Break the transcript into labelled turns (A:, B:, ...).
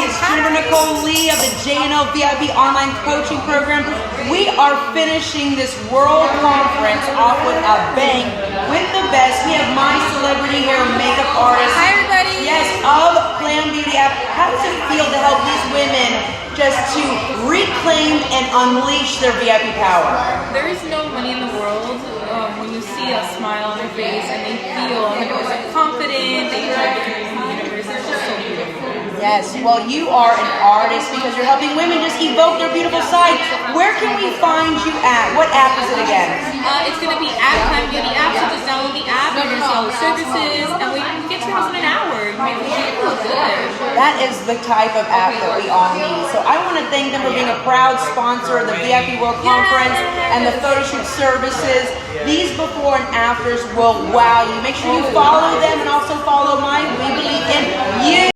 A: it's Jennifer Nicole Lee of the JNL VIP online coaching program. We are finishing this world conference off with a bang with the best. We have my celebrity hair and makeup artist.
B: Hi everybody.
A: Yes, of Glam Beauty app. How does it feel to help these women just to reclaim and unleash their VIP power?
B: There is no money in the world when you see a smile on their face and they feel 100% confident, they feel like they can move the universe. It's just so beautiful.
A: Yes, well, you are an artist because you're helping women just evoke their beautiful side. Where can we find you at? What app is it again?
B: It's going to be at Glam Beauty app, so just download the app, you're going to see all the services, and we can get your house in an hour. You make it look good.
A: That is the type of app that we all need. So I want to thank them for being a proud sponsor of the VIP World Conference and the photo shoot services. These before and afters will wow you. Make sure you follow them and also follow mine. We believe in you.